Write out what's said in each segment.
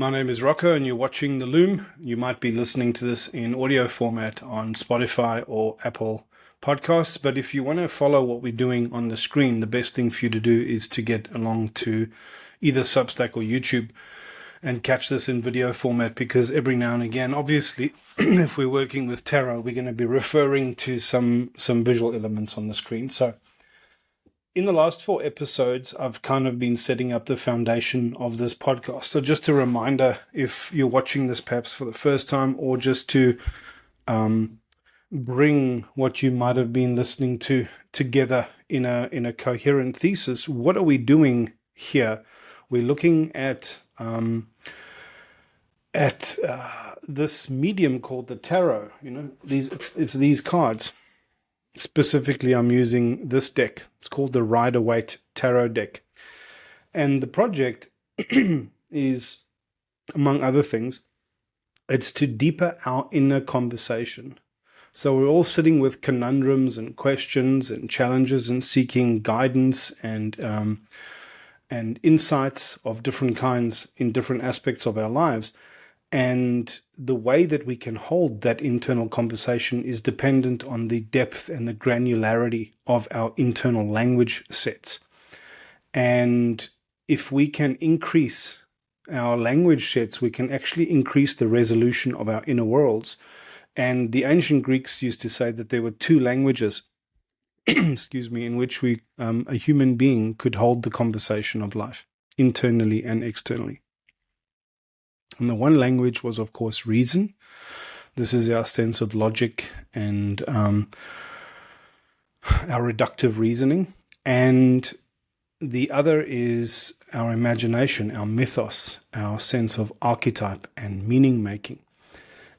My name is Rocco and you're watching The Loom. You might be listening to this in audio format on Spotify or Apple Podcasts, but if you want to follow what we're doing on the screen, the best thing for you to do is to get along to either Substack or YouTube and catch this in video format, because every now and again, obviously, if we're working with tarot, we're going to be referring to some visual elements on the screen. So in the last 4 episodes, I've kind of been setting up the foundation of this podcast. So just a reminder, if you're watching this perhaps for the first time, or just to bring what you might have been listening to together in a coherent thesis, what are we doing here? We're looking at this medium called the tarot. It's these cards. Specifically, I'm using this deck. It's called the Rider-Waite Tarot deck. And the project is, among other things, it's to deepen our inner conversation. So we're all sitting with conundrums and questions and challenges and seeking guidance and insights of different kinds in different aspects of our lives. And the way that we can hold that internal conversation is dependent on the depth and the granularity of our internal language sets. And if we can increase our language sets, we can actually increase the resolution of our inner worlds. And the ancient Greeks used to say that there were 2 languages, excuse me, in which a human being could hold the conversation of life, internally and externally. And the one language was, of course, reason. This is our sense of logic and our reductive reasoning. And the other is our imagination, our mythos, our sense of archetype and meaning making.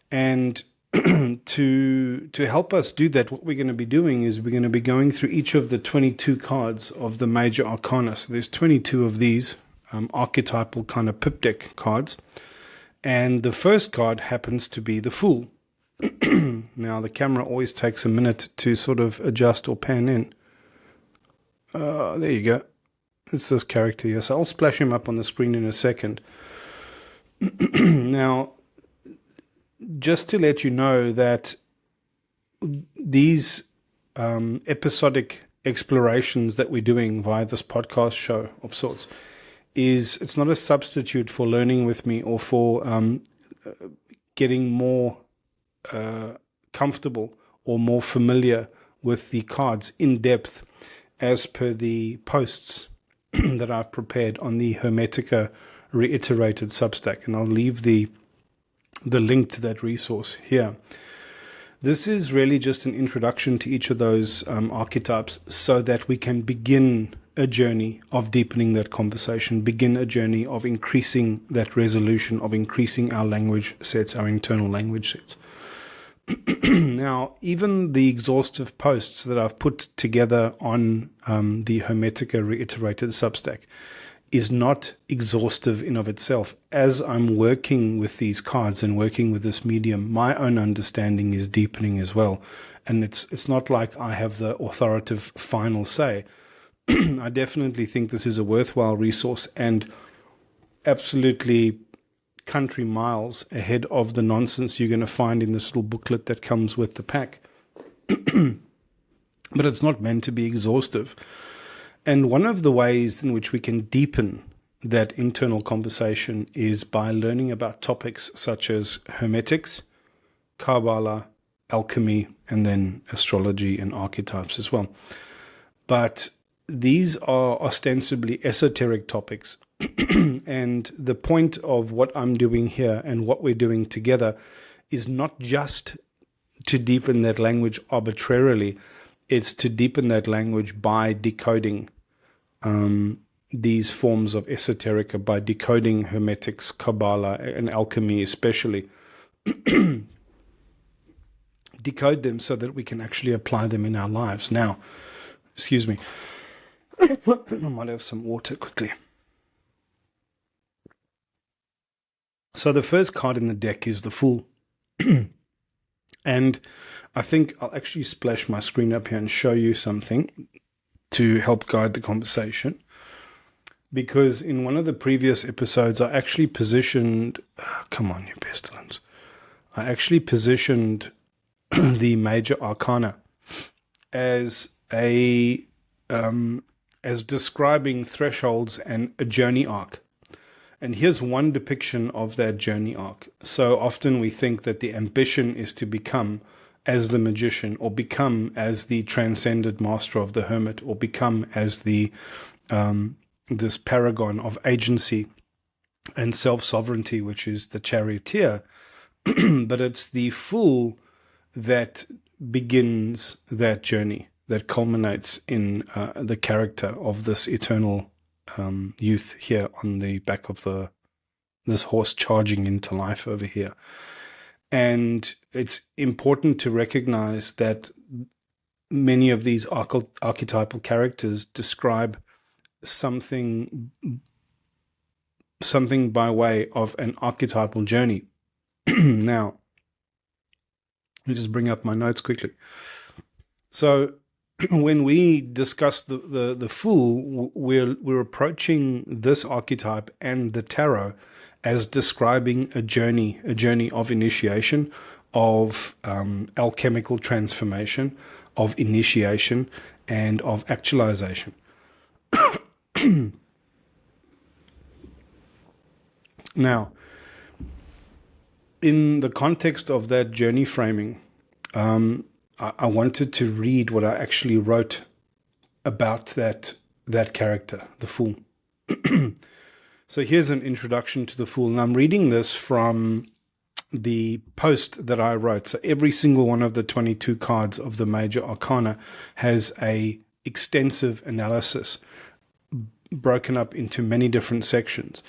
And to help us do that, what we're going to be doing is we're going to be going through each of the 22 cards of the Major Arcana. So there's 22 of these archetypal kind of pip deck cards. And the first card happens to be the Fool. Now, the camera always takes a minute to sort of adjust or pan in. There you go. It's this character here. So I'll splash him up on the screen in a second. Now, just to let you know that these episodic explorations that we're doing via this podcast show of sorts, it's not a substitute for learning with me or for getting more comfortable or more familiar with the cards in depth, as per the posts that I've prepared on the Hermetica Reiterated Substack. And I'll leave the link to that resource here. This is really just an introduction to each of those archetypes, so that we can begin a journey of deepening that conversation, begin a journey of increasing that resolution, of increasing our language sets, our internal language sets. Now, even the exhaustive posts that I've put together on the Hermetica Reiterated Substack is not exhaustive in of itself. As I'm working with these cards and working with this medium, my own understanding is deepening as well. And it's not like I have the authoritative final say. I definitely think this is a worthwhile resource and absolutely country miles ahead of the nonsense you're going to find in this little booklet that comes with the pack. But it's not meant to be exhaustive. And one of the ways in which we can deepen that internal conversation is by learning about topics such as hermetics, Kabbalah, alchemy, and then astrology and archetypes as well. But these are ostensibly esoteric topics. And the point of what I'm doing here and what we're doing together is not just to deepen that language arbitrarily. It's to deepen that language by decoding these forms of esoterica, by decoding hermetics, Kabbalah, and alchemy especially. Decode them so that we can actually apply them in our lives. Now, excuse me. I might have some water quickly. So the first card in the deck is the Fool. And I think I'll actually splash my screen up here and show you something to help guide the conversation. because in one of the previous episodes, I actually positioned, come on, you pestilence. I actually positioned the Major Arcana as as describing thresholds and a journey arc. And here's one depiction of that journey arc. So often we think that the ambition is to become as the magician, or become as the transcended master of the hermit, or become as the this paragon of agency and self-sovereignty, which is the charioteer. But it's the fool that begins that journey, that culminates in the character of this eternal youth here on the back of this horse charging into life over here. And it's important to recognize that many of these archetypal characters describe something by way of an archetypal journey. Now, let me just bring up my notes quickly. So when we discuss the fool, we're approaching this archetype and the tarot as describing a journey of initiation, of alchemical transformation, of initiation, and of actualization. Now, in the context of that journey framing, I wanted to read what I actually wrote about that character, the fool. So here's an introduction to the fool, and I'm reading this from the post that I wrote. So every single one of the 22 cards of the Major Arcana has a extensive analysis broken up into many different sections.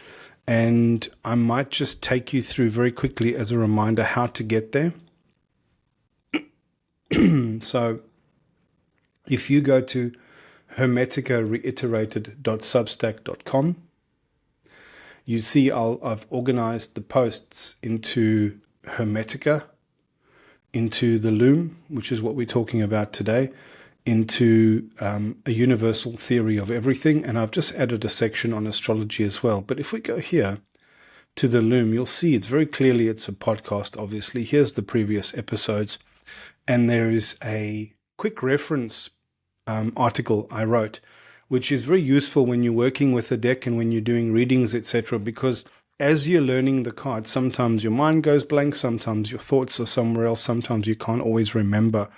And I might just take you through very quickly as a reminder how to get there. So if you go to hermeticareiterated.substack.com, you see I've organized the posts into Hermetica, into the Loom, which is what we're talking about today, into a universal theory of everything, and I've just added a section on astrology as well. But if we go here to the Loom, you'll see it's very clearly it's a podcast, obviously. Here's the previous episodes, and there is a quick reference article I wrote, which is very useful when you're working with a deck and when you're doing readings, etc., because as you're learning the cards, sometimes your mind goes blank, sometimes your thoughts are somewhere else, sometimes you can't always remember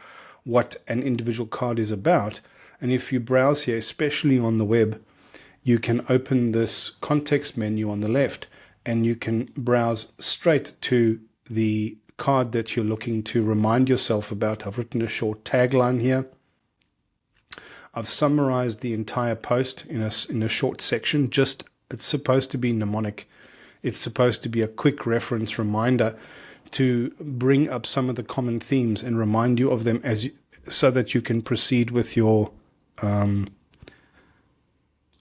what an individual card is about. And if you browse here, especially on the web, you can open this context menu on the left and you can browse straight to the card that you're looking to remind yourself about. I've written a short tagline here. I've summarized the entire post in a short section. It's supposed to be mnemonic. It's supposed to be a quick reference reminder to bring up some of the common themes and remind you of them so that you can proceed with your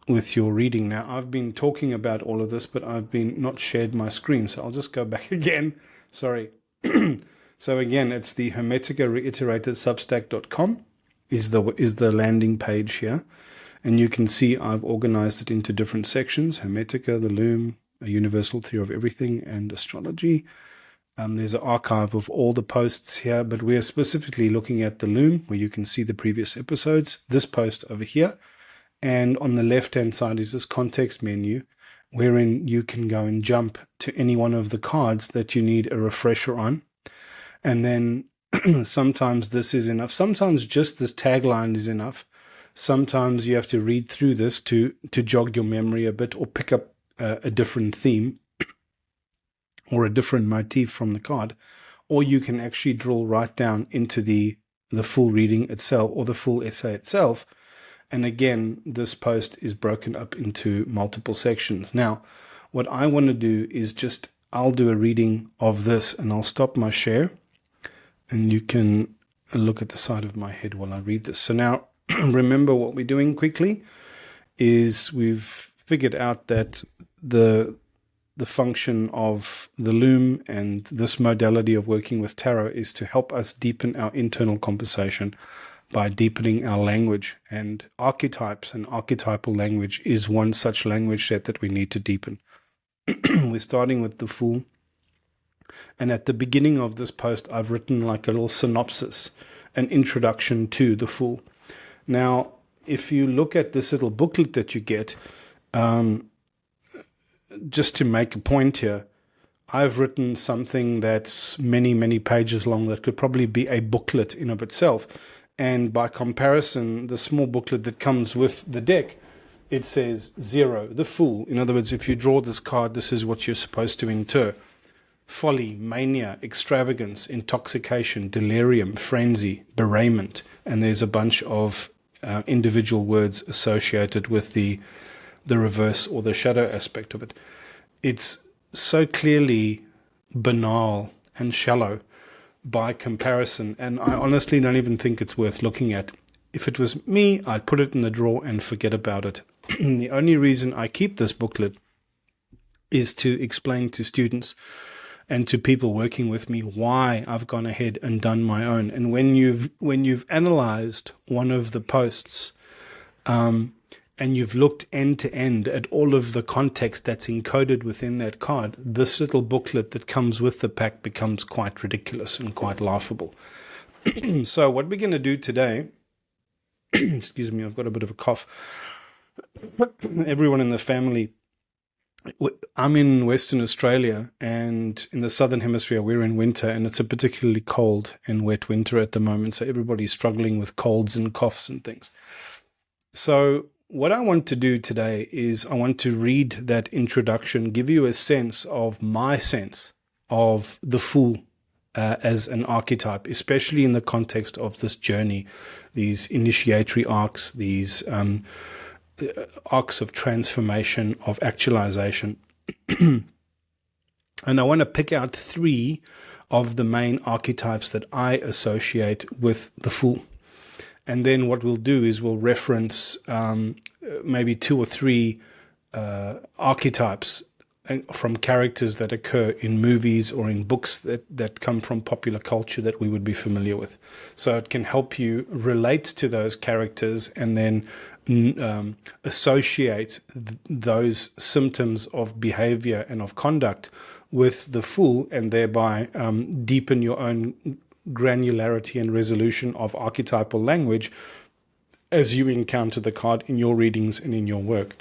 reading. Now, I've been talking about all of this, but I've not shared my screen, so I'll just go back again. Sorry. So again, it's the hermeticareiterated.substack.com is the landing page here, and you can see I've organized it into different sections: Hermetica, the Loom, a universal theory of everything, and astrology. There's an archive of all the posts here, but we're specifically looking at the Loom, where you can see the previous episodes, this post over here. And on the left-hand side is this context menu, wherein you can go and jump to any one of the cards that you need a refresher on. And then sometimes this is enough. Sometimes just this tagline is enough. Sometimes you have to read through this to jog your memory a bit or pick up a different theme or a different motif from the card, or you can actually drill right down into the full reading itself or the full essay itself. And again, this post is broken up into multiple sections. Now, what I want to do is I'll do a reading of this, and I'll stop my share, and you can look at the side of my head while I read this. So now, remember what we're doing quickly is we've figured out that the function of the Loom and this modality of working with tarot is to help us deepen our internal conversation, by deepening our language. And archetypes and archetypal language is one such language set that we need to deepen. We're starting with the Fool. And at the beginning of this post, I've written like a little synopsis, an introduction to the Fool. Now, if you look at this little booklet that you get, just to make a point here, I've written something that's many, many pages long that could probably be a booklet in of itself. And by comparison, the small booklet that comes with the deck, it says 0, the Fool. In other words, if you draw this card, this is what you're supposed to inter. Folly, mania, extravagance, intoxication, delirium, frenzy, bewrayment. And there's a bunch of individual words associated with the reverse or the shadow aspect of it. It's so clearly banal and shallow by comparison, and I honestly don't even think it's worth looking at. If it was me, I'd put it in the drawer and forget about it. The only reason I keep this booklet is to explain to students and to people working with me why I've gone ahead and done my own. And when you've analyzed one of the posts, and you've looked end to end at all of the context that's encoded within that card, this little booklet that comes with the pack becomes quite ridiculous and quite laughable. So what we're going to do today, excuse me, I've got a bit of a cough. Everyone in the family, I'm in Western Australia, and in the Southern Hemisphere, we're in winter, and it's a particularly cold and wet winter at the moment. So everybody's struggling with colds and coughs and things. So what I want to do today is I want to read that introduction, give you a sense of my sense of the Fool as an archetype, especially in the context of this journey, these initiatory arcs, these arcs of transformation, of actualization. And I want to pick out 3 of the main archetypes that I associate with the Fool. And then what we'll do is we'll reference maybe 2 or 3 archetypes from characters that occur in movies or in books that come from popular culture that we would be familiar with. So it can help you relate to those characters and then associate those symptoms of behavior and of conduct with the Fool, and thereby deepen your own granularity and resolution of archetypal language as you encounter the card in your readings and in your work.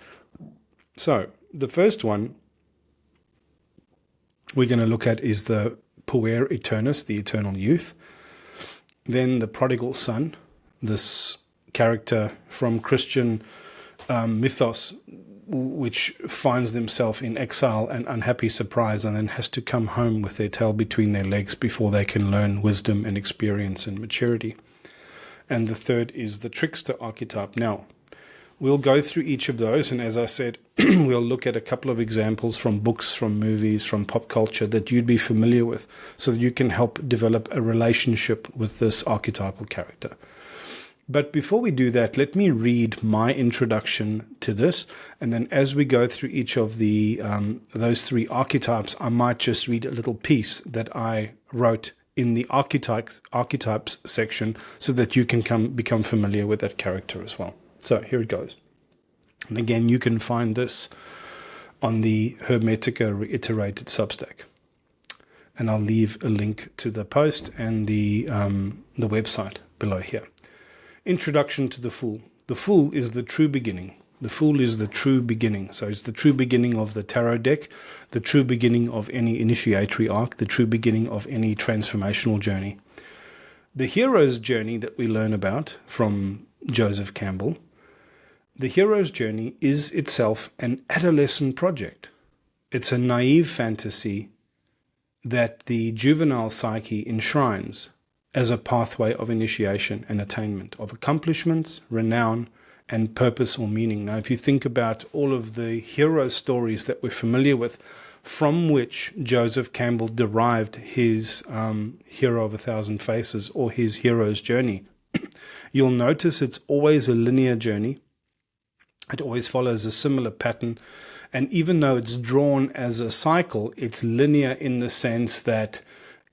So the first one we're going to look at is the Puer Eternus, the eternal youth. Then the Prodigal Son, this character from Christian mythos, which finds themselves in exile and unhappy surprise, and then has to come home with their tail between their legs before they can learn wisdom and experience and maturity. And the third is the Trickster archetype. Now, we'll go through each of those, and as I said, we'll look at a couple of examples from books, from movies, from pop culture that you'd be familiar with, so that you can help develop a relationship with this archetypal character. But before we do that, let me read my introduction to this, and then as we go through each of the those 3 archetypes, I might just read a little piece that I wrote in the archetypes section, so that you can become familiar with that character as well. So here it goes. And again, you can find this on the Hermetica Reiterated Substack, and I'll leave a link to the post and the website below here. Introduction to the Fool. The Fool is the true beginning. The Fool is the true beginning. So it's the true beginning of the tarot deck, the true beginning of any initiatory arc, the true beginning of any transformational journey. The hero's journey that we learn about from Joseph Campbell, the hero's journey is itself an adolescent project. It's a naive fantasy that the juvenile psyche enshrines as a pathway of initiation and attainment of accomplishments, renown, and purpose or meaning. Now, if you think about all of the hero stories that we're familiar with, from which Joseph Campbell derived his Hero of 1,000 Faces, or his hero's journey, you'll notice it's always a linear journey. It always follows a similar pattern. And even though it's drawn as a cycle, it's linear in the sense that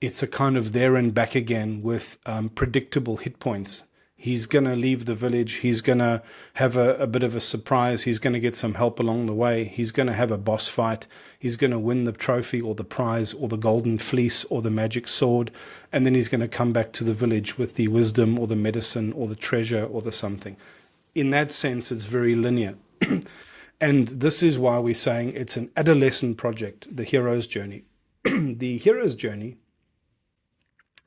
it's a kind of there and back again with predictable hit points. He's going to leave the village. He's going to have a bit of a surprise. He's going to get some help along the way. He's going to have a boss fight. He's going to win the trophy or the prize or the golden fleece or the magic sword. And then he's going to come back to the village with the wisdom or the medicine or the treasure or the something. In that sense, it's very linear. And this is why we're saying it's an adolescent project, the hero's journey. The hero's journey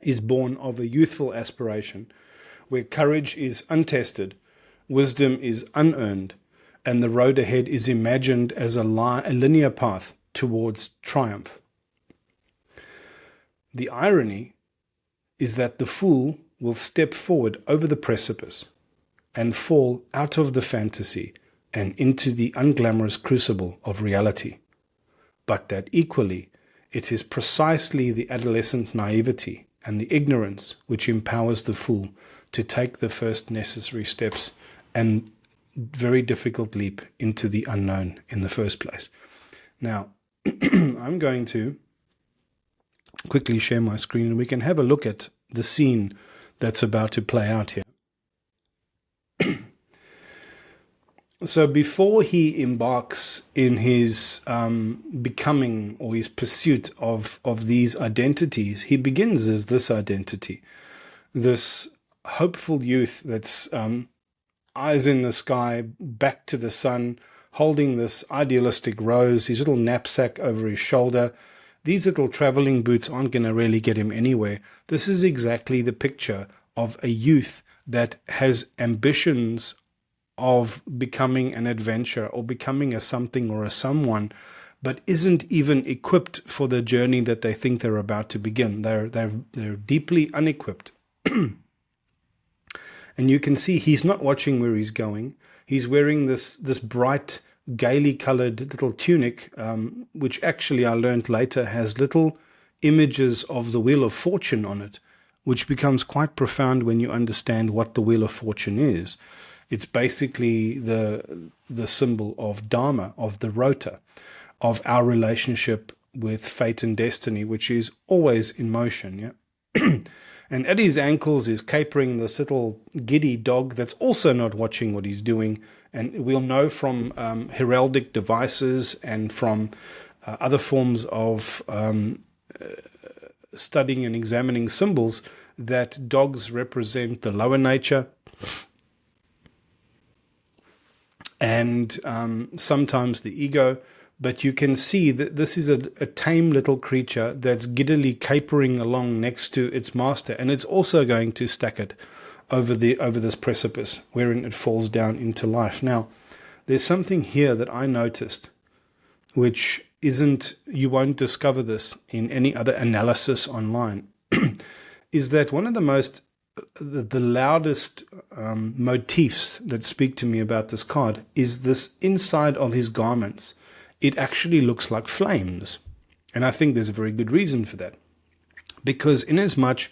is born of a youthful aspiration where courage is untested, wisdom is unearned, and the road ahead is imagined as a linear path towards triumph. The irony is that the fool will step forward over the precipice and fall out of the fantasy and into the unglamorous crucible of reality, but that equally it is precisely the adolescent naivety and the ignorance which empowers the fool to take the first necessary steps and very difficult leap into the unknown in the first place. Now, I'm going to quickly share my screen and we can have a look at the scene that's about to play out here. So before he embarks in his becoming or his pursuit of these identities, he begins as this identity, this hopeful youth that's eyes in the sky, back to the sun, holding this idealistic rose, his little knapsack over his shoulder. These little traveling boots aren't going to really get him anywhere. This is exactly the picture of a youth that has ambitions of becoming an adventurer or becoming a something or a someone, but isn't even equipped for the journey that they think they're about to begin. They're deeply unequipped. And you can see he's not watching where he's going. He's wearing this bright, gaily colored little tunic, which actually I learned later has little images of the Wheel of Fortune on it, which becomes quite profound when you understand what the Wheel of Fortune is. It's basically the symbol of Dharma, of the rota, of our relationship with fate and destiny, which is always in motion. Yeah. And at his ankles is capering this little giddy dog that's also not watching what he's doing. And we'll know from heraldic devices and from other forms of studying and examining symbols that dogs represent the lower nature, and sometimes the ego. But you can see that this is a tame little creature that's giddily capering along next to its master, and it's also going to stack it over this precipice wherein it falls down into life. Now, there's something here that I noticed, which isn't, you won't discover this in any other analysis online, is that one of the loudest motifs that speak to me about this card is this inside of his garments. It actually looks like flames. And I think there's a very good reason for that. Because inasmuch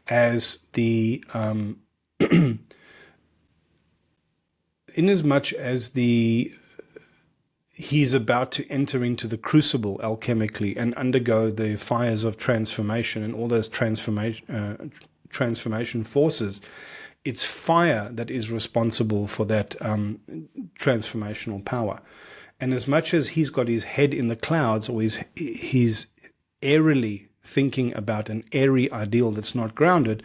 as he's about to enter into the crucible alchemically and undergo the fires of transformation and all those transformation forces, it's fire that is responsible for that transformational power. And as much as he's got his head in the clouds, or he's airily thinking about an airy ideal that's not grounded,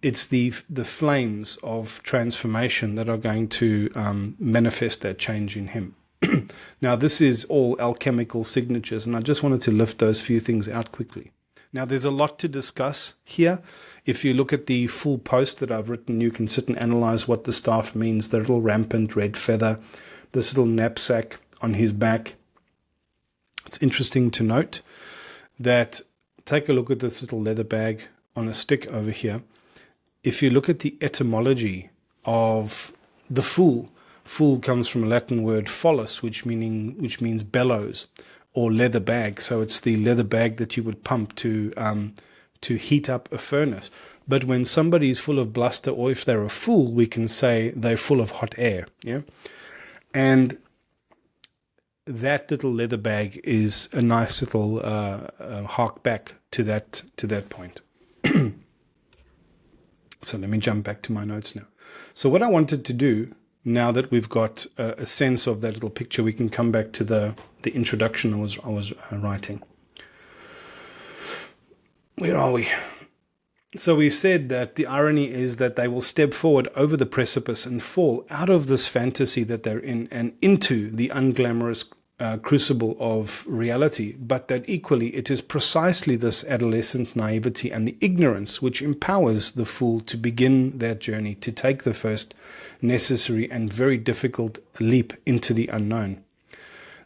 it's the flames of transformation that are going to manifest that change in him. Now, this is all alchemical signatures, and I just wanted to lift those few things out quickly. Now, there's a lot to discuss here. If you look at the full post that I've written, you can sit and analyze what the staff means, the little rampant red feather, this little knapsack on his back. It's interesting to note that, take a look at this little leather bag on a stick over here. If you look at the etymology of the fool comes from a Latin word follus, which means bellows or leather bag. So it's the leather bag that you would pump to heat up a furnace. But when somebody is full of bluster, or if they're a fool, we can say they're full of hot air. Yeah. And that little leather bag is a nice little hark back to that point. So let me jump back to my notes now. So what I wanted to do, now that we've got a sense of that little picture, we can come back to the introduction I was writing. Where are we? So we said that the irony is that they will step forward over the precipice and fall out of this fantasy that they're in and into the unglamorous crucible of reality, but that equally it is precisely this adolescent naivety and the ignorance which empowers the fool to begin that journey, to take the first necessary and very difficult leap into the unknown.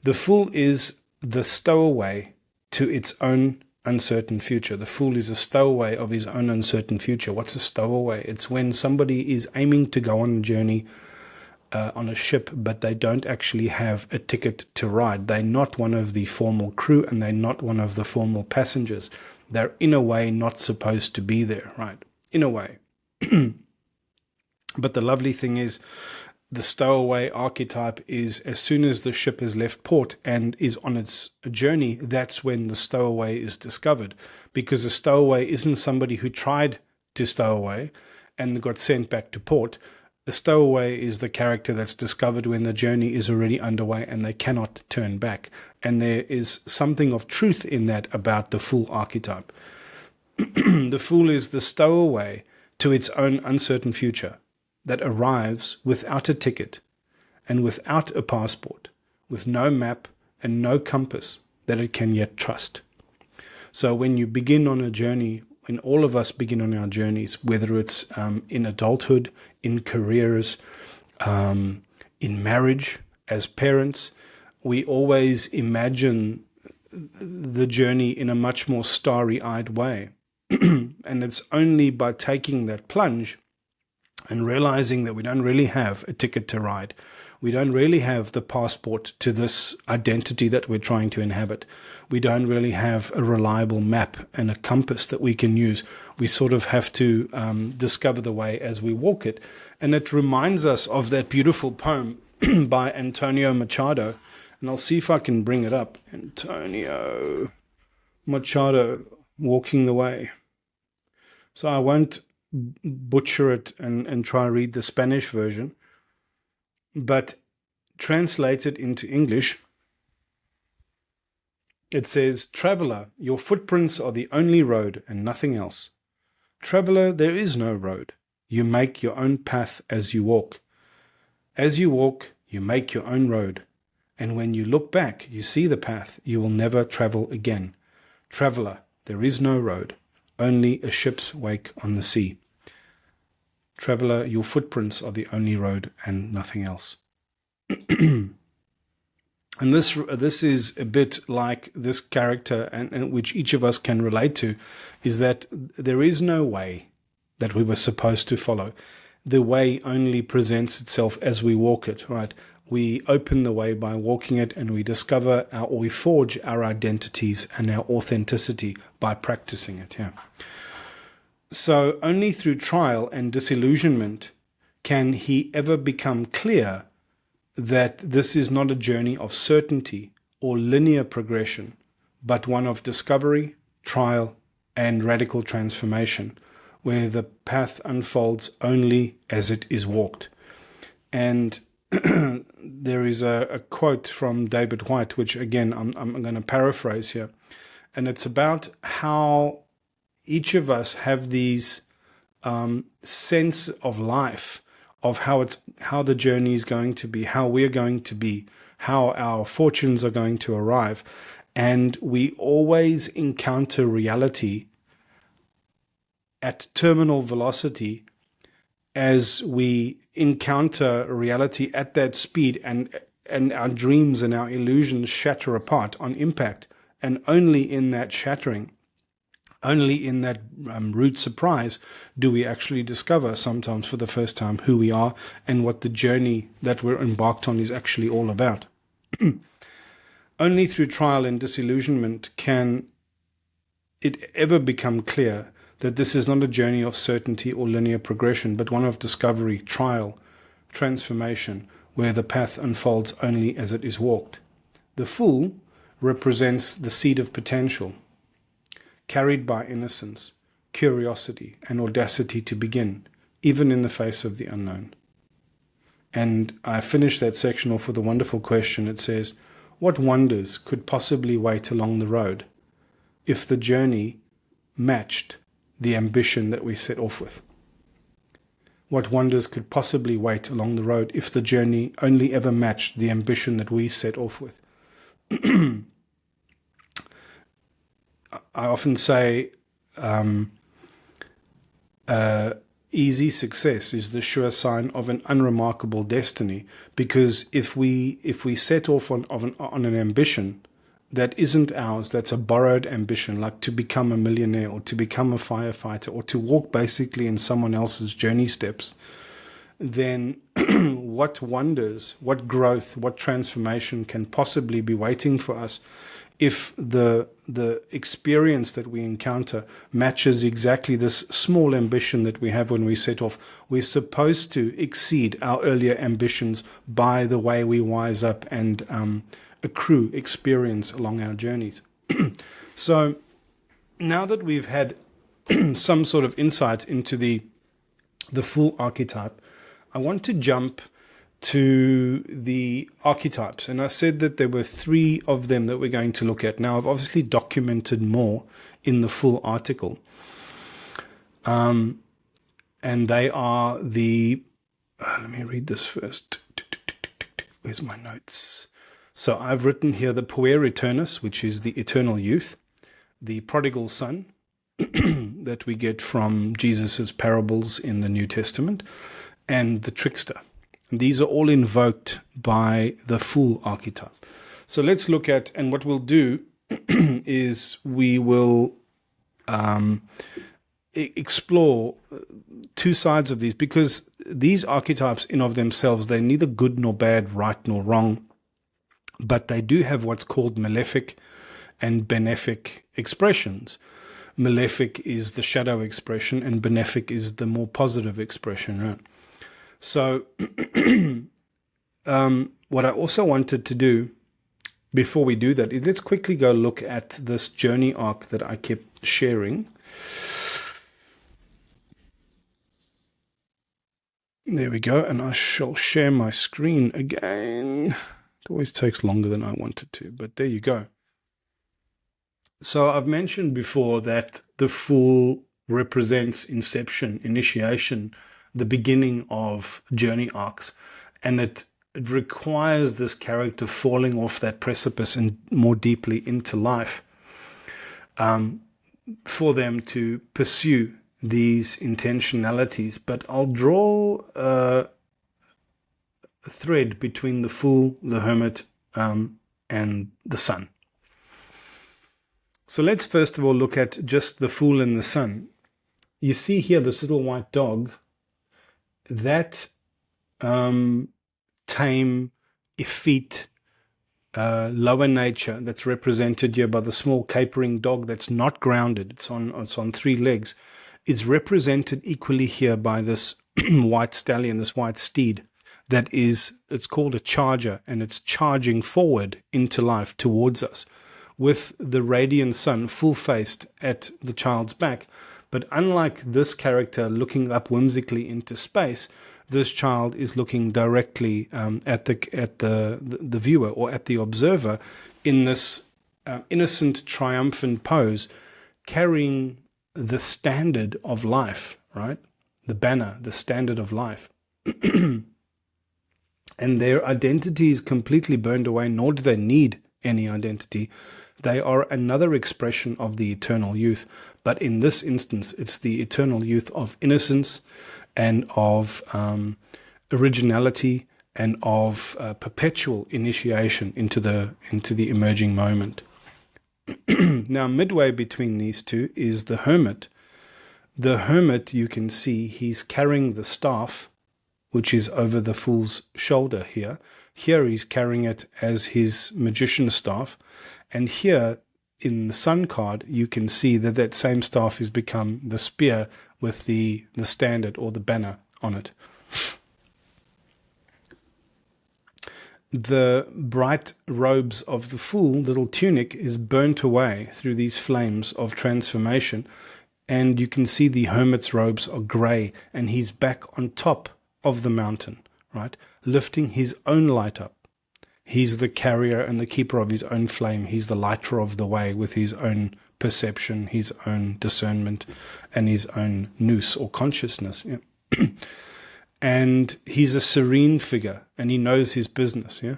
The fool is the stowaway to its own uncertain future. The fool is a stowaway of his own uncertain future. What's a stowaway? It's when somebody is aiming to go on a journey on a ship, but they don't actually have a ticket to ride. They're not one of the formal crew, and they're not one of the formal passengers. They're in a way not supposed to be there, right? In a way. But the lovely thing is, the stowaway archetype is as soon as the ship has left port and is on its journey, that's when the stowaway is discovered. Because a stowaway isn't somebody who tried to stow away and got sent back to port. The stowaway is the character that's discovered when the journey is already underway and they cannot turn back. And there is something of truth in that about the fool archetype. The fool is the stowaway to its own uncertain future that arrives without a ticket and without a passport, with no map and no compass that it can yet trust. So when you begin on a journey, when all of us begin on our journeys, whether it's in adulthood, in careers, in marriage, as parents, we always imagine the journey in a much more starry-eyed way. And it's only by taking that plunge and realizing that we don't really have a ticket to ride, we don't really have the passport to this identity that we're trying to inhabit, we don't really have a reliable map and a compass that we can use. We sort of have to discover the way as we walk it. And it reminds us of that beautiful poem by Antonio Machado. And I'll see if I can bring it up. Antonio Machado, Walking the Way. So I won't butcher it and try to read the Spanish version, but translated into English, it says, "Traveler, your footprints are the only road and nothing else. Traveler, there is no road. You make your own path as you walk. As you walk, you make your own road. And when you look back, you see the path you will never travel again. Traveler, there is no road, only a ship's wake on the sea. Traveler, your footprints are the only road and nothing else." And this is a bit like this character, and which each of us can relate to, is that there is no way that we were supposed to follow. The way only presents itself as we walk it, right? We open the way by walking it, and we discover or we forge our identities and our authenticity by practicing it. Yeah. So only through trial and disillusionment can he ever become clear that this is not a journey of certainty or linear progression, but one of discovery, trial, and radical transformation, where the path unfolds only as it is walked. And there is a quote from David White, which again I'm going to paraphrase here, and it's about how each of us have these sense of life, of how the journey is going to be, how we're going to be, how our fortunes are going to arrive. And we always encounter reality at terminal velocity as we encounter reality at that speed, and our dreams and our illusions shatter apart on impact. And only in that shattering, only in that rude surprise do we actually discover, sometimes for the first time, who we are and what the journey that we're embarked on is actually all about. Only through trial and disillusionment can it ever become clear that this is not a journey of certainty or linear progression, but one of discovery, trial, transformation, where the path unfolds only as it is walked. The fool represents the seed of potential, carried by innocence, curiosity, and audacity to begin, even in the face of the unknown. And I finished that section off with a wonderful question. It says, what wonders could possibly wait along the road if the journey matched the ambition that we set off with? What wonders could possibly wait along the road if the journey only ever matched the ambition that we set off with? I often say easy success is the sure sign of an unremarkable destiny, because if we set off on an ambition that isn't ours, that's a borrowed ambition, like to become a millionaire or to become a firefighter or to walk basically in someone else's journey steps, then what wonders, what growth, what transformation can possibly be waiting for us if the experience that we encounter matches exactly this small ambition that we have when we set off? We're supposed to exceed our earlier ambitions by the way we wise up and accrue experience along our journeys. So now that we've had some sort of insight into the full archetype, I want to jump to the archetypes. And I said that there were 3 of them that we're going to look at. Now, I've obviously documented more in the full article. And they are the... let me read this first. Where's my notes? So I've written here the puer eternus, which is the eternal youth, the prodigal son that we get from Jesus's parables in the New Testament, and the trickster. And these are all invoked by the full archetype. So let's look at, and what we'll do is we will explore 2 sides of these, because these archetypes in of themselves, they're neither good nor bad, right nor wrong, but they do have what's called malefic and benefic expressions. Malefic is the shadow expression, and benefic is the more positive expression, right? So what I also wanted to do before we do that is let's quickly go look at this journey arc that I kept sharing. There we go, and I shall share my screen again. It always takes longer than I wanted to, but there you go. So I've mentioned before that the Fool represents inception, initiation, the beginning of journey arcs, and it requires this character falling off that precipice and more deeply into life for them to pursue these intentionalities. But I'll draw a thread between the Fool, the Hermit, and the Sun. So let's first of all look at just the Fool and the Sun. You see here this little white dog, that tame, effete, lower nature that's represented here by the small capering dog that's not grounded, it's on 3 legs, is represented equally here by this white stallion, this white steed, that is, it's called a charger, and it's charging forward into life towards us, with the radiant sun full-faced at the child's back. But unlike this character looking up whimsically into space, this child is looking directly at the viewer or at the observer in this innocent, triumphant pose, carrying the standard of life, right? The banner, the standard of life. And their identity is completely burned away, nor do they need any identity. They are another expression of the eternal youth. But in this instance, it's the eternal youth of innocence and of originality and of perpetual initiation into the emerging moment. Now, midway between these two is the hermit. The hermit, you can see, he's carrying the staff, which is over the fool's shoulder here. Here he's carrying it as his magician staff. And here in the sun card, you can see that that same staff has become the spear with the standard or the banner on it. The bright robes of the fool, little tunic, is burnt away through these flames of transformation. and you can see the hermit's robes are grey, and he's back on top of the mountain, right? Lifting his own light up. He's the carrier and the keeper of his own flame. He's the lighter of the way with his own perception, his own discernment, and his own nous or consciousness. Yeah? And he's a serene figure, and he knows his business. Yeah.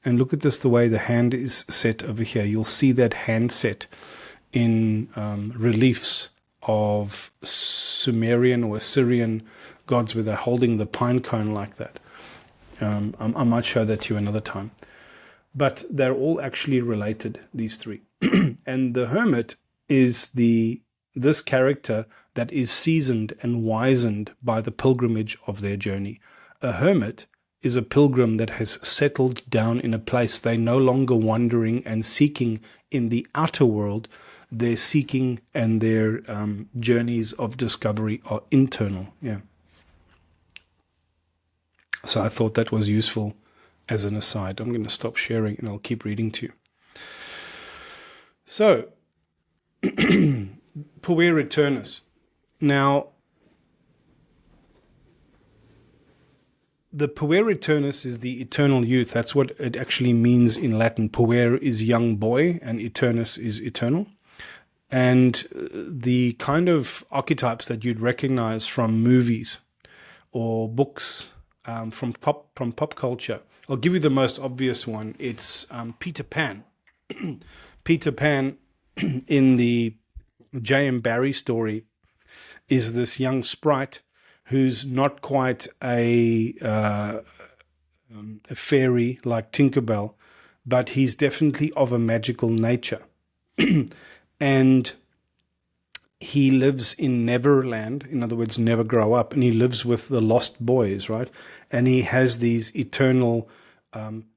And look at this, the way the hand is set over here. You'll see that hand set in reliefs of Sumerian or Assyrian gods where they're holding the pine cone like that. I might show that to you another time. But they're all actually related, these three. And the hermit is this character that is seasoned and wizened by the pilgrimage of their journey. A hermit is a pilgrim that has settled down in a place. They're no longer wandering and seeking in the outer world. Their seeking and their journeys of discovery are internal. Yeah. So I thought that was useful as an aside. I'm going to stop sharing and I'll keep reading to you. So, puer aeternus. Now, the puer aeternus is the eternal youth. That's what it actually means in Latin. Puer is young boy and eternus is eternal. And the kind of archetypes that you'd recognize from movies or books, from pop culture. I'll give you the most obvious one. It's Peter Pan. Peter Pan in the J.M. Barrie story is this young sprite who's not quite a fairy like Tinkerbell, but he's definitely of a magical nature. And he lives in Neverland, in other words, never grow up, and he lives with the lost boys, right? And he has these eternal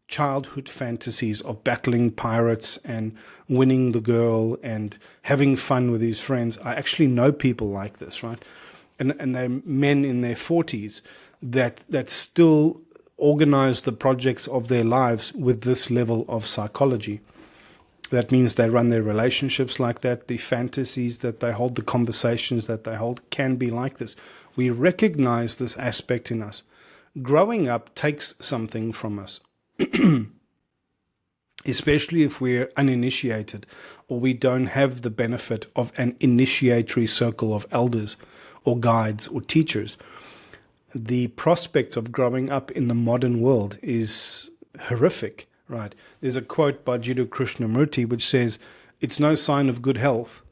childhood fantasies of battling pirates and winning the girl and having fun with his friends. I actually know people like this, right? And they're men in their 40s that still organize the projects of their lives with this level of psychology. That means they run their relationships like that. The fantasies that they hold, the conversations that they hold can be like this. We recognize this aspect in us. Growing up takes something from us, especially if we're uninitiated or we don't have the benefit of an initiatory circle of elders or guides or teachers. The prospect of growing up in the modern world is horrific. Right. There's a quote by Jiddu Krishnamurti which says, "It's no sign of good health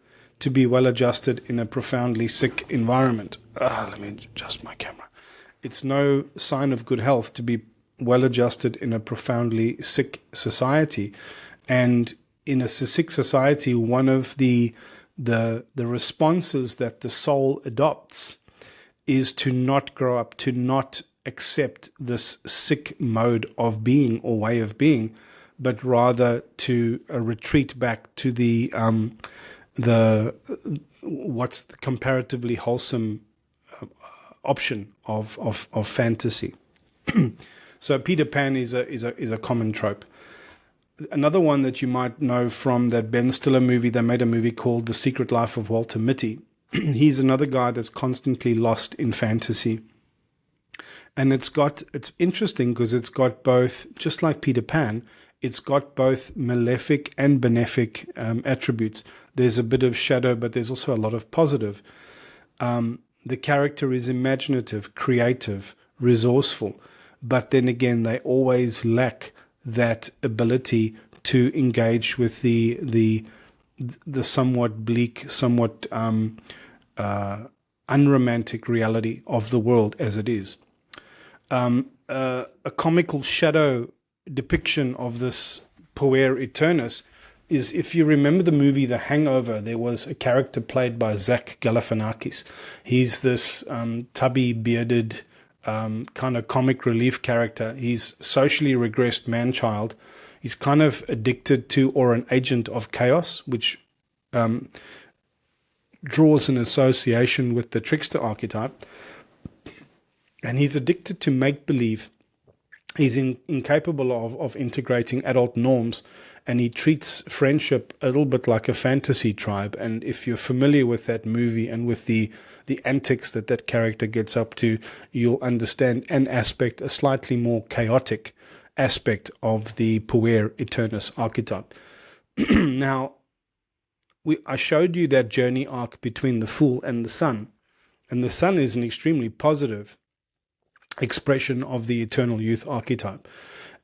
to be well adjusted in a profoundly sick environment." Let me adjust my camera. It's no sign of good health to be well adjusted in a profoundly sick society. And in a sick society, one of the responses that the soul adopts is to not grow up, to not accept this sick mode of being or way of being, but rather to retreat back to the what's the comparatively wholesome option of fantasy. So Peter Pan is a common trope. Another one that you might know from that Ben Stiller movie, they made a movie called The Secret Life of Walter Mitty. He's another guy that's constantly lost in fantasy. And it's interesting because it's got both, just like Peter Pan, it's got both malefic and benefic attributes. There's a bit of shadow, but there's also a lot of positive. The character is imaginative, creative, resourceful, but then again, they always lack that ability to engage with the somewhat bleak, somewhat unromantic reality of the world as it is. A comical shadow depiction of this puer aeternus is, if you remember the movie The Hangover, there was a character played by Zach Galifianakis. He's this tubby, bearded, kind of comic relief character. He's socially regressed man-child. He's kind of addicted to or an agent of chaos, which draws an association with the trickster archetype. And he's addicted to make-believe He's incapable of integrating adult norms, and he treats friendship a little bit like a fantasy tribe. And if you're familiar with that movie and with the antics that character gets up to, you'll understand an aspect, a slightly more chaotic aspect of the puer aeternus archetype. Now, I showed you that journey arc between the Fool and the Sun. And the Sun is an extremely positive expression of the eternal youth archetype.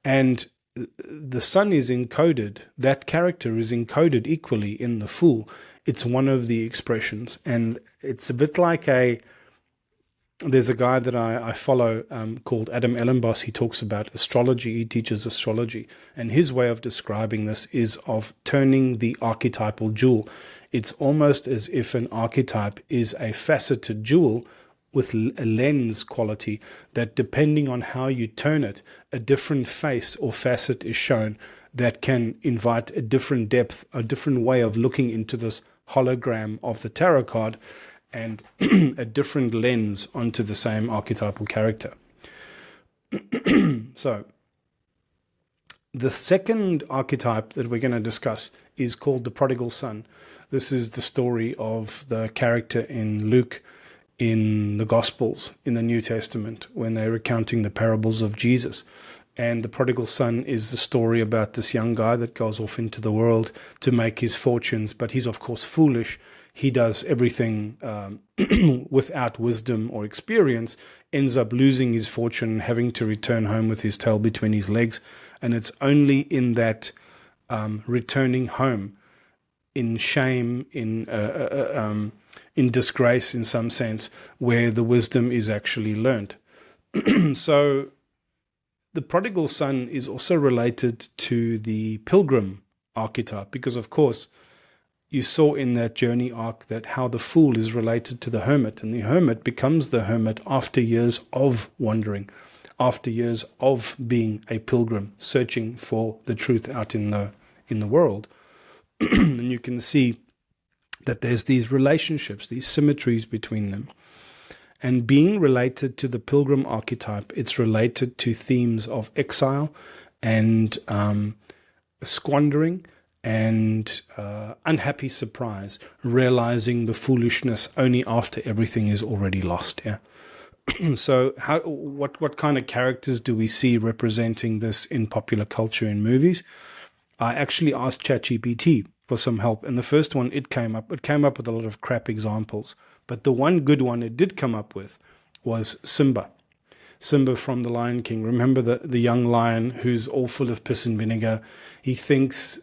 And the Sun is encoded, that character is encoded equally in the Fool. It's one of the expressions. And it's a bit like there's a guy that I follow called Adam Ellenboss. He talks about astrology. He teaches astrology. And his way of describing this is of turning the archetypal jewel. It's almost as if an archetype is a faceted jewel with a lens quality that, depending on how you turn it, a different face or facet is shown that can invite a different depth, a different way of looking into this hologram of the tarot card, and a different lens onto the same archetypal character. So, the second archetype that we're going to discuss is called the Prodigal Son. This is the story of the character in Luke in the Gospels, in the New Testament, when they're recounting the parables of Jesus. And the Prodigal Son is the story about this young guy that goes off into the world to make his fortunes, but he's of course foolish. He does everything without wisdom or experience, ends up losing his fortune, having to return home with his tail between his legs. And it's only in that returning home, in shame, in disgrace in some sense, where the wisdom is actually learned. So the Prodigal Son is also related to the pilgrim archetype, because of course you saw in that journey arc that how the Fool is related to the hermit, and the hermit becomes the hermit after years of wandering, after years of being a pilgrim, searching for the truth out in the world. And you can see that there's these relationships, these symmetries between them. And being related to the pilgrim archetype, it's related to themes of exile and squandering and unhappy surprise, realizing the foolishness only after everything is already lost. Yeah. So what kind of characters do we see representing this in popular culture in movies? I actually asked ChatGPT for some help, and the first one it came up with a lot of crap examples, but the one good one it did come up with was Simba from The Lion King. Remember the young lion who's all full of piss and vinegar. He thinks,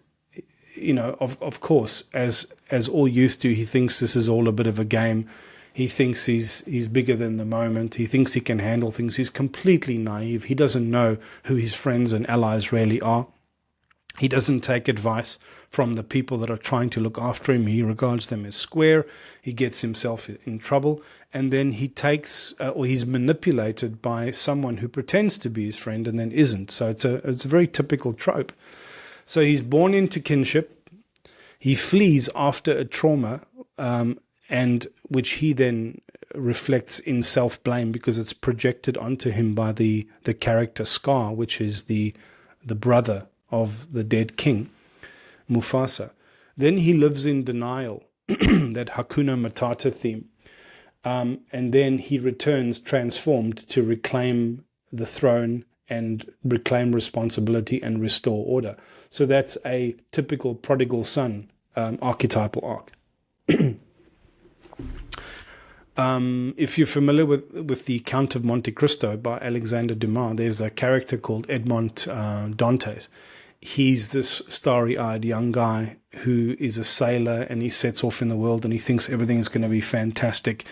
of course, as all youth do, he thinks this is all a bit of a game. He thinks he's bigger than the moment. He thinks he can handle things. He's completely naive. He doesn't know who his friends and allies really are. He doesn't take advice from the people that are trying to look after him. He regards them as square. He gets himself in trouble. And then he takes, or he's manipulated by someone who pretends to be his friend and then isn't. So it's a very typical trope. So he's born into kinship. He flees after a trauma, and which he then reflects in self-blame because it's projected onto him by the character Scar, which is the brother of the dead king, Mufasa. Then he lives in denial, that Hakuna Matata theme. And then he returns transformed to reclaim the throne and reclaim responsibility and restore order. So that's a typical Prodigal Son archetypal arc. If you're familiar with the Count of Monte Cristo by Alexander Dumas, there's a character called Edmond Dantes. He's this starry-eyed young guy who is a sailor, and he sets off in the world and he thinks everything is going to be fantastic.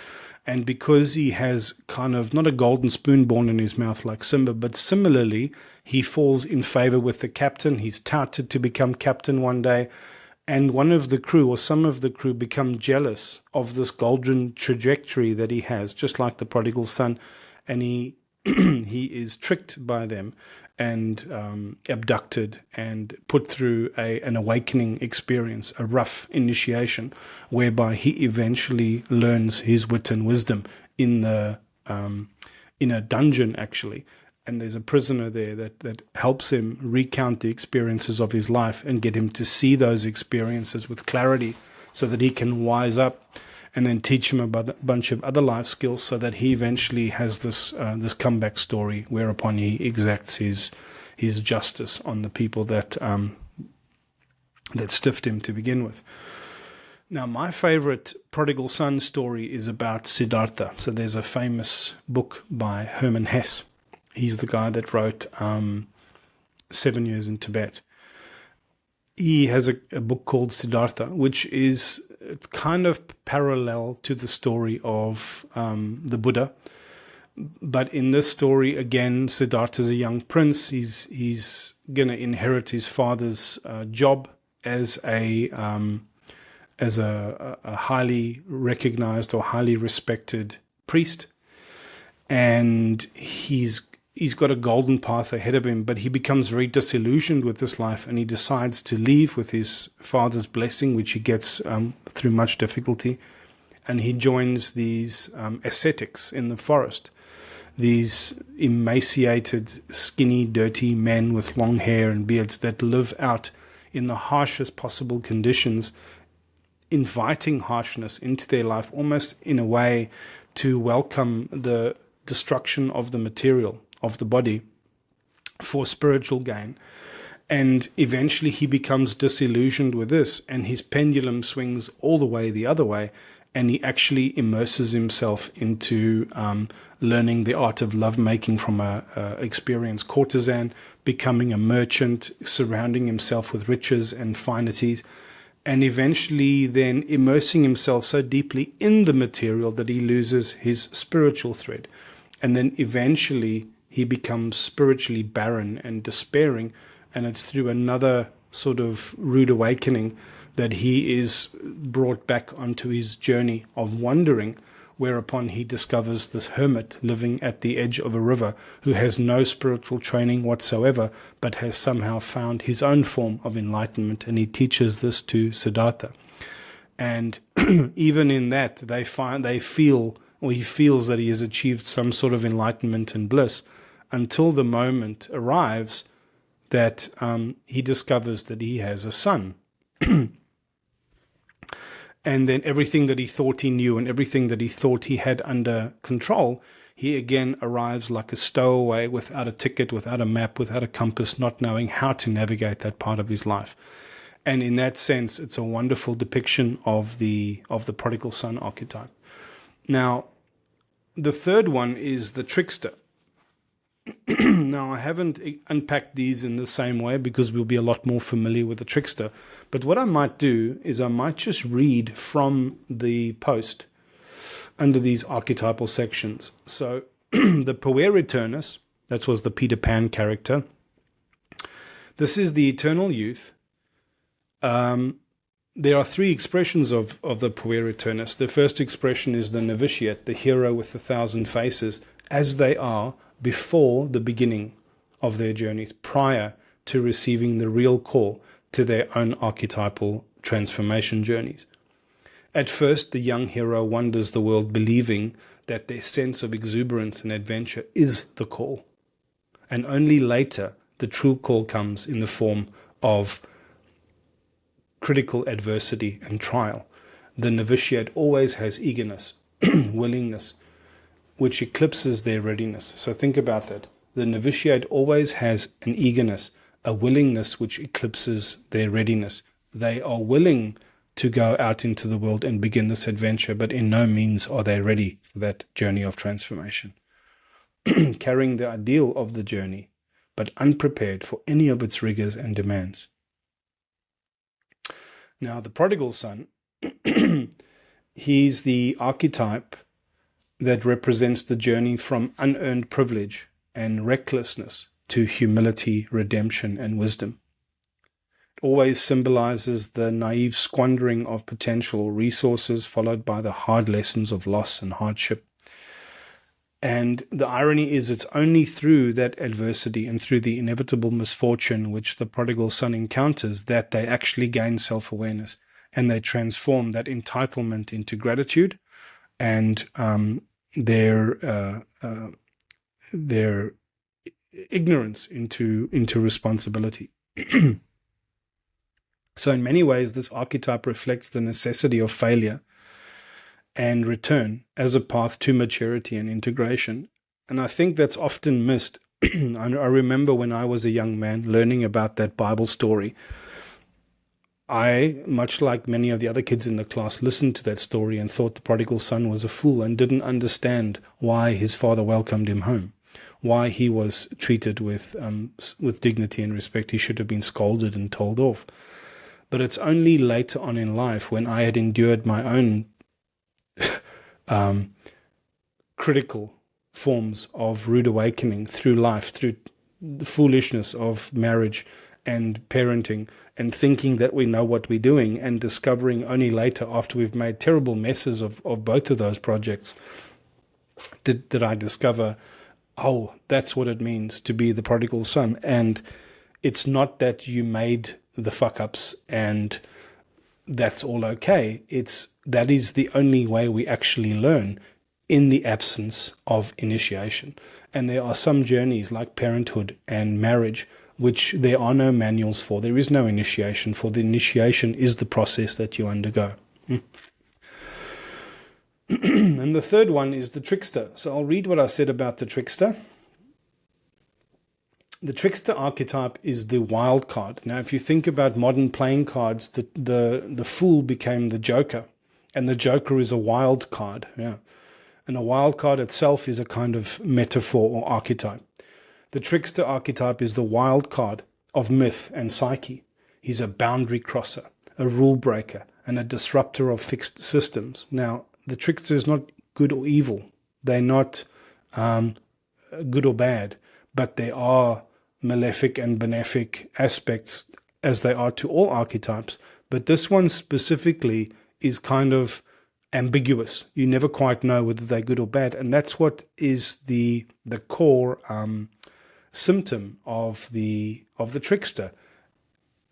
And because he has kind of not a golden spoon born in his mouth like Simba, but similarly, he falls in favor with the captain. He's touted to become captain one day. And one of the crew, or some of the crew, become jealous of this golden trajectory that he has, just like the Prodigal Son. And he he is tricked by them and abducted and put through an awakening experience, a rough initiation, whereby he eventually learns his wit and wisdom in a dungeon, actually, and there's a prisoner there that helps him recount the experiences of his life and get him to see those experiences with clarity so that he can wise up, and then teach him about a bunch of other life skills so that he eventually has this comeback story whereupon he exacts his justice on the people that stiffed him to begin with. Now, my favorite Prodigal Son story is about Siddhartha. So there's a famous book by Hermann Hesse. He's the guy that wrote 7 Years in Tibet. He has a book called Siddhartha, which is kind of parallel to the story of the Buddha. But in this story, again, Siddhartha is a young prince. He's going to inherit his father's job as a highly recognized or highly respected priest, and he's got a golden path ahead of him, but he becomes very disillusioned with this life, and he decides to leave with his father's blessing, which he gets through much difficulty, and he joins these ascetics in the forest, these emaciated, skinny, dirty men with long hair and beards that live out in the harshest possible conditions, inviting harshness into their life, almost in a way to welcome the destruction of the material, of the body, for spiritual gain. And eventually he becomes disillusioned with this, and his pendulum swings all the way the other way, and he actually immerses himself into learning the art of lovemaking from a experienced courtesan, becoming a merchant, surrounding himself with riches and finities, and eventually then immersing himself so deeply in the material that he loses his spiritual thread. And then eventually he becomes spiritually barren and despairing, and it's through another sort of rude awakening that he is brought back onto his journey of wandering, whereupon he discovers this hermit living at the edge of a river who has no spiritual training whatsoever, but has somehow found his own form of enlightenment, and he teaches this to Siddhartha. And even in that, he feels that he has achieved some sort of enlightenment and bliss, until the moment arrives that he discovers that he has a son. And then everything that he thought he knew and everything that he thought he had under control, he again arrives like a stowaway, without a ticket, without a map, without a compass, not knowing how to navigate that part of his life. And in that sense, it's a wonderful depiction of the prodigal son archetype. Now, the third one is the trickster. Now, I haven't unpacked these in the same way because we'll be a lot more familiar with the trickster. But what I might do is I might just read from the post under these archetypal sections. So the Puer Eternus, that was the Peter Pan character. This is the eternal youth. There are three expressions of the Puer Eternus. The first expression is the novitiate, the hero with 1,000 faces, as they are before the beginning of their journeys, prior to receiving the real call to their own archetypal transformation journeys. At first, the young hero wanders the world believing that their sense of exuberance and adventure is the call. And only later, the true call comes in the form of critical adversity and trial. The novitiate always has eagerness, willingness, which eclipses their readiness. So think about that. The novitiate always has an eagerness, a willingness which eclipses their readiness. They are willing to go out into the world and begin this adventure, but in no means are they ready for that journey of transformation. Carrying the ideal of the journey, but unprepared for any of its rigors and demands. Now, the prodigal son, he's the archetype that represents the journey from unearned privilege and recklessness to humility, redemption, and wisdom. It always symbolizes the naive squandering of potential resources, followed by the hard lessons of loss and hardship. And the irony is, it's only through that adversity and through the inevitable misfortune which the prodigal son encounters that they actually gain self-awareness, and they transform that entitlement into gratitude, and their ignorance into responsibility. So in many ways, this archetype reflects the necessity of failure and return as a path to maturity and integration. And I think that's often missed. I remember when I was a young man learning about that Bible story, I, much like many of the other kids in the class, listened to that story and thought the prodigal son was a fool and didn't understand why his father welcomed him home, why he was treated with dignity and respect. He should have been scolded and told off. But it's only later on in life, when I had endured my own critical forms of rude awakening through life, through the foolishness of marriage and parenting, and thinking that we know what we're doing, and discovering only later, after we've made terrible messes of both of those projects, did I discover, oh, that's what it means to be the prodigal son. And it's not that you made the fuck-ups and that's all okay. That is the only way we actually learn, in the absence of initiation. And there are some journeys like parenthood and marriage which there are no manuals for. There is no initiation for. The initiation is the process that you undergo. And the third one is the trickster. So I'll read what I said about the trickster. The trickster archetype is the wild card. Now, if you think about modern playing cards, the fool became the joker, and the joker is a wild card. Yeah. And a wild card itself is a kind of metaphor or archetype. The trickster archetype is the wild card of myth and psyche. He's a boundary crosser, a rule breaker, and a disruptor of fixed systems. Now, the trickster is not good or evil. They're not good or bad, but they are malefic and benefic aspects, as they are to all archetypes. But this one specifically is kind of ambiguous. You never quite know whether they're good or bad, and that's what is the core symptom of the trickster.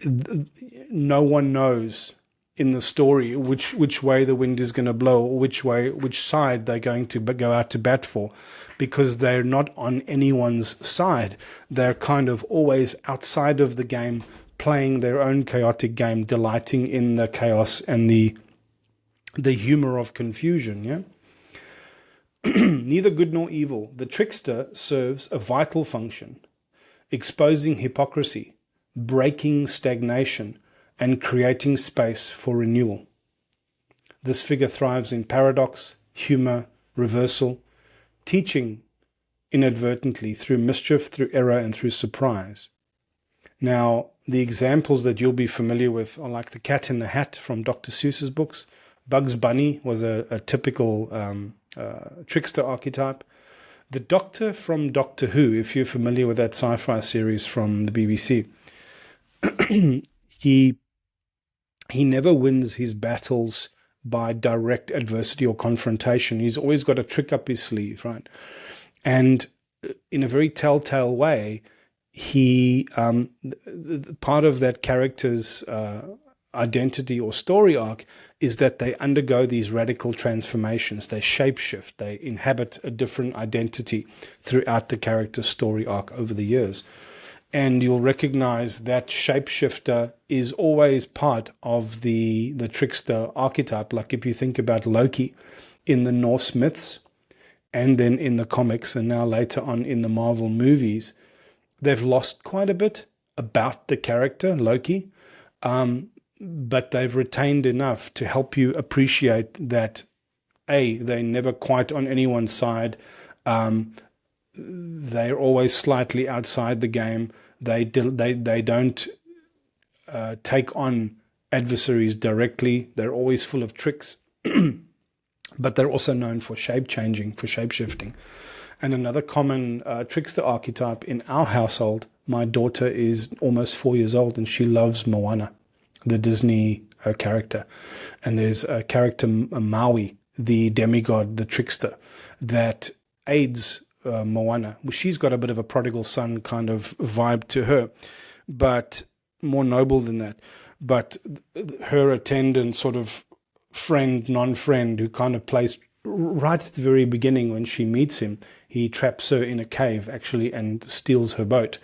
No one knows in the story which way the wind is going to blow, or which side they're going to go out to bat for, because they're not on anyone's side. They're kind of always outside of the game, playing their own chaotic game, delighting in the chaos and the humor of confusion. Yeah. Neither good nor evil. The trickster serves a vital function, exposing hypocrisy, breaking stagnation, and creating space for renewal. This figure thrives in paradox, humor, reversal, teaching inadvertently through mischief, through error, and through surprise. Now, the examples that you'll be familiar with are like the cat in the hat from Dr. Seuss's books. Bugs Bunny was a typical trickster archetype. The Doctor from Doctor Who, if you're familiar with that sci-fi series from the BBC, he never wins his battles by direct adversity or confrontation. He's always got a trick up his sleeve, right? And in a very telltale way, he part of that character's identity or story arc is that they undergo these radical transformations. They shapeshift. They inhabit a different identity throughout the character's story arc over the years. And you'll recognize that shapeshifter is always part of the trickster archetype. Like if you think about Loki in the Norse myths, and then in the comics, and now later on in the Marvel movies, they've lost quite a bit about the character, Loki, but they've retained enough to help you appreciate that, A, they're never quite on anyone's side. They're always slightly outside the game. They don't take on adversaries directly. They're always full of tricks. But they're also known for shape-changing, for shape-shifting. And another common trickster archetype in our household, my daughter is almost 4 years old, and she loves Moana, the Disney character. And there's a character, Maui, the demigod, the trickster, that aids Moana. She's got a bit of a prodigal son kind of vibe to her, but more noble than that. But her attendant sort of friend, non-friend, who kind of plays right at the very beginning when she meets him, he traps her in a cave actually and steals her boat,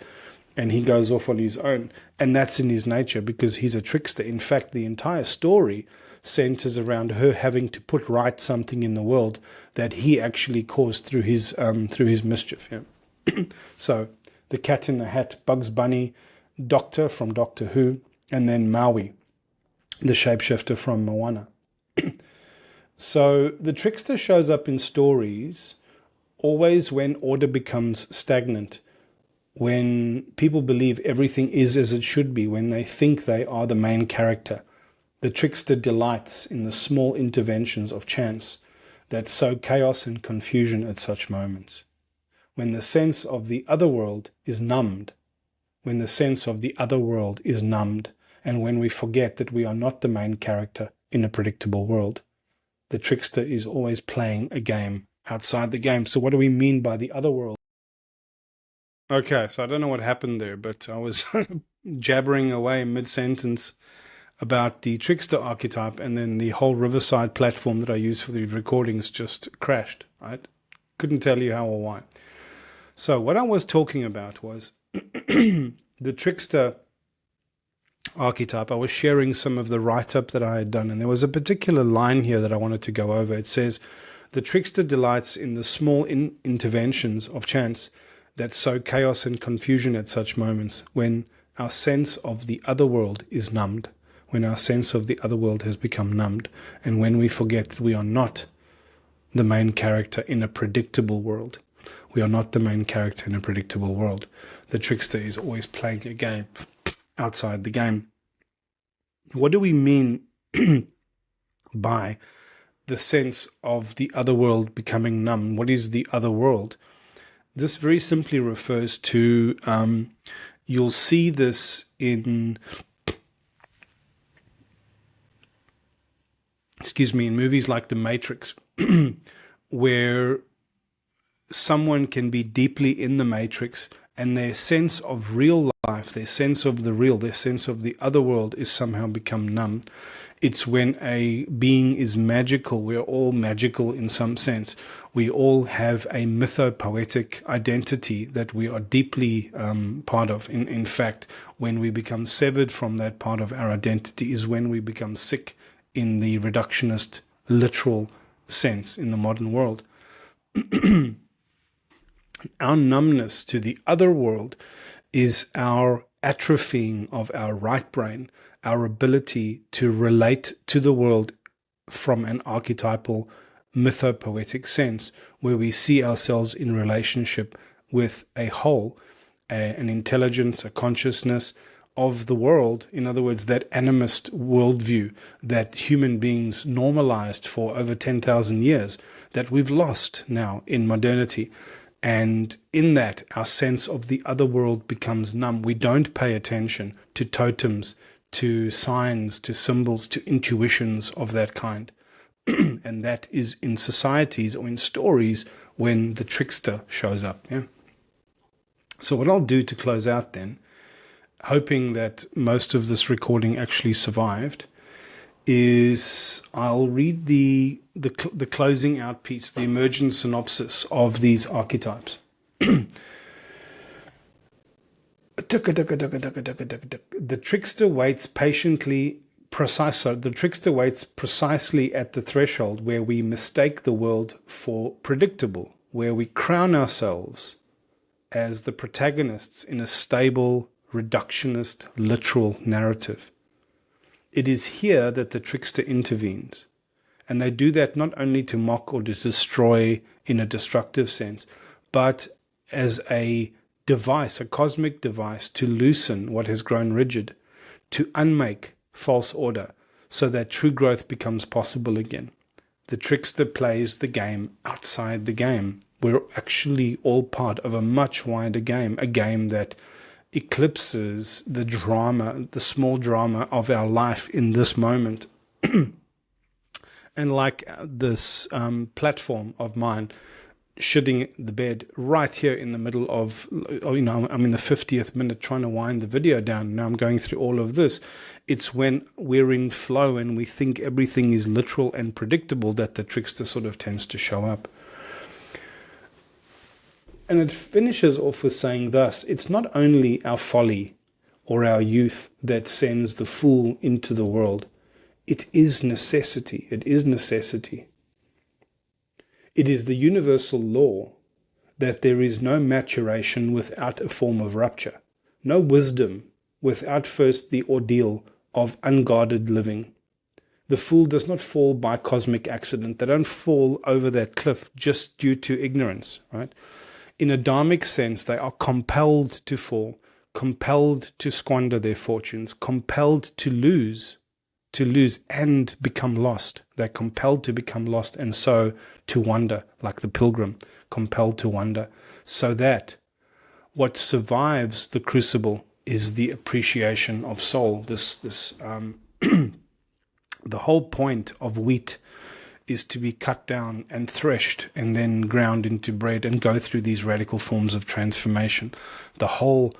and he goes off on his own. And that's in his nature because he's a trickster. In fact, the entire story centers around her having to put right something in the world that he actually caused through his mischief. Yeah. So the Cat in the Hat, Bugs Bunny, Doctor from Doctor Who, and then Maui, the shapeshifter from Moana. So the trickster shows up in stories always when order becomes stagnant, when people believe everything is as it should be, when they think they are the main character. The trickster delights in the small interventions of chance that sow chaos and confusion at such moments. When the sense of the other world is numbed, and when we forget that we are not the main character in a predictable world, the trickster is always playing a game outside the game. So what do we mean by the other world? Okay, so I don't know what happened there, but I was jabbering away mid-sentence about the trickster archetype, and then the whole Riverside platform that I use for the recordings just crashed. Right? Couldn't tell you how or why. So what I was talking about was the trickster archetype. I was sharing some of the write-up that I had done, and there was a particular line here that I wanted to go over. It says, the trickster delights in the small interventions of chance that sow chaos and confusion at such moments when our sense of the other world is numbed, when our sense of the other world has become numbed, and when we forget that we are not the main character in a predictable world. We are not the main character in a predictable world. The trickster is always playing a game outside the game. What do we mean by the sense of the other world becoming numb? What is the other world? This very simply refers to, you'll see this in movies like The Matrix, where someone can be deeply in the Matrix and their sense of real life, their sense of the real, their sense of the other world is somehow become numb. It's when a being is magical. We're all magical in some sense. We all have a mythopoetic identity that we are deeply part of. In fact, when we become severed from that part of our identity is when we become sick in the reductionist, literal sense in the modern world. Our numbness to the other world is our atrophying of our right brain, our ability to relate to the world from an archetypal, mythopoetic sense, where we see ourselves in relationship with a whole, an intelligence, a consciousness of the world. In other words, that animist worldview that human beings normalized for over 10,000 years, that we've lost now in modernity. And in that, our sense of the other world becomes numb. We don't pay attention to totems, to signs, to symbols, to intuitions of that kind. And that is in societies or in stories when the trickster shows up. Yeah. So what I'll do to close out then, hoping that most of this recording actually survived, is I'll read the closing out piece, the emergent synopsis of these archetypes. The trickster waits precisely at the threshold where we mistake the world for predictable, where we crown ourselves as the protagonists in a stable, reductionist, literal narrative. It is here that the trickster intervenes. And they do that not only to mock or to destroy in a destructive sense, but as a device, a cosmic device to loosen what has grown rigid, to unmake false order, so that true growth becomes possible again. The trickster plays the game outside the game. We're actually all part of a much wider game, a game that eclipses the drama, the small drama of our life in this moment. And like this platform of mine, shitting the bed right here in the middle of, I'm in the 50th minute trying to wind the video down. Now I'm going through all of this. It's when we're in flow and we think everything is literal and predictable that the trickster sort of tends to show up. And it finishes off with saying thus, it's not only our folly or our youth that sends the fool into the world. It is necessity. It is necessity. It is the universal law that there is no maturation without a form of rupture, no wisdom without first the ordeal of unguarded living. The fool does not fall by cosmic accident. They don't fall over that cliff just due to ignorance, right? In a dharmic sense, they are compelled to fall, compelled to squander their fortunes, compelled to lose and become lost. They're compelled to become lost and so to wander, like the pilgrim, compelled to wander, so that what survives the crucible is the appreciation of soul. The whole point of wheat is to be cut down and threshed and then ground into bread and go through these radical forms of transformation. The whole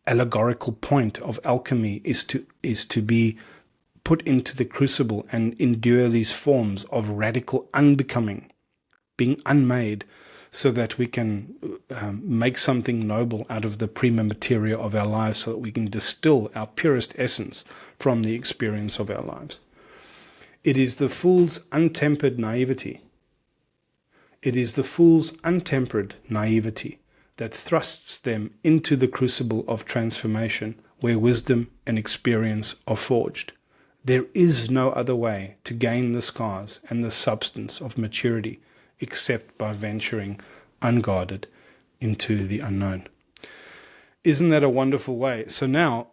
allegorical point of alchemy is to be put into the crucible and endure these forms of radical unbecoming, being unmade, so that we can make something noble out of the prima materia of our lives, so that we can distill our purest essence from the experience of our lives. It is the fool's untempered naivety. It is the fool's untempered naivety that thrusts them into the crucible of transformation, where wisdom and experience are forged. There is no other way to gain the scars and the substance of maturity except by venturing unguarded into the unknown. Isn't that a wonderful way? So now,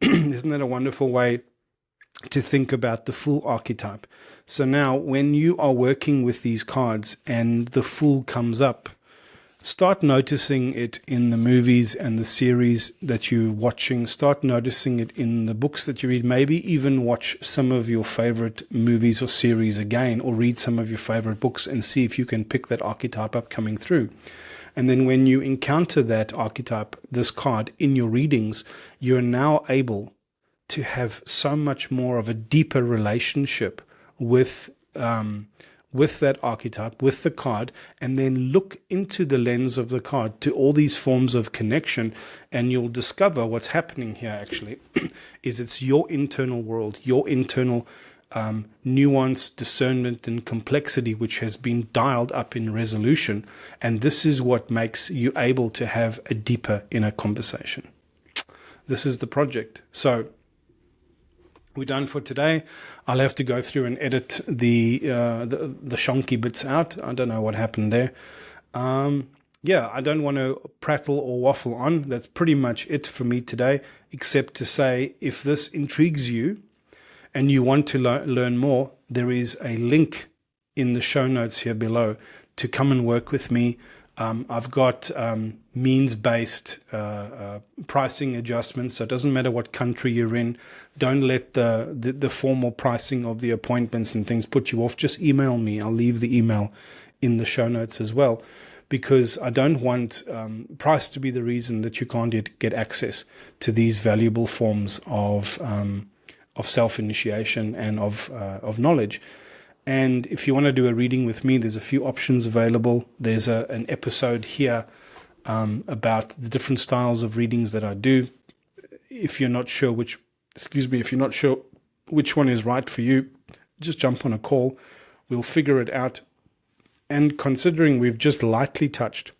isn't that a wonderful way to think about the Fool archetype? So now, when you are working with these cards and the Fool comes up, start noticing it in the movies and the series that you're watching. Start noticing it in the books that you read. Maybe even watch some of your favorite movies or series again, or read some of your favorite books and see if you can pick that archetype up coming through. And then when you encounter that archetype, this card, in your readings, you're now able to have so much more of a deeper relationship with that archetype, with the card, and then look into the lens of the card to all these forms of connection, and you'll discover what's happening here actually is it's your internal world, your internal nuance, discernment, and complexity, which has been dialed up in resolution, and this is what makes you able to have a deeper inner conversation. This is the project. So we're done for today. I'll have to go through and edit the shonky bits out. I don't know what happened there. I don't want to prattle or waffle on. That's pretty much it for me today, except to say, if this intrigues you and you want to learn more, there is a link in the show notes here below to come and work with me. I've got means-based pricing adjustments, so it doesn't matter what country you're in. Don't let the formal pricing of the appointments and things put you off. Just email me. I'll leave the email in the show notes as well, because I don't want price to be the reason that you can't get access to these valuable forms of self-initiation and of knowledge. And if you want to do a reading with me, there's a few options available. There's an episode here about the different styles of readings that I do. If you're not sure which one is right for you, just jump on a call. We'll figure it out. And considering we've just lightly touched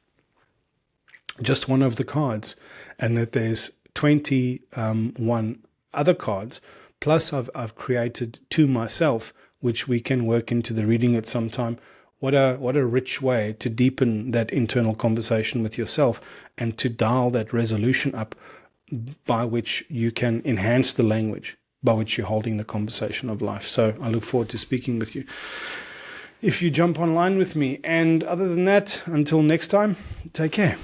just one of the cards, and that there's 21 other cards, plus I've created two myself, which we can work into the reading at some time. What a rich way to deepen that internal conversation with yourself and to dial that resolution up, by which you can enhance the language by which you're holding the conversation of life. So I look forward to speaking with you if you jump online with me. And other than that, until next time, take care.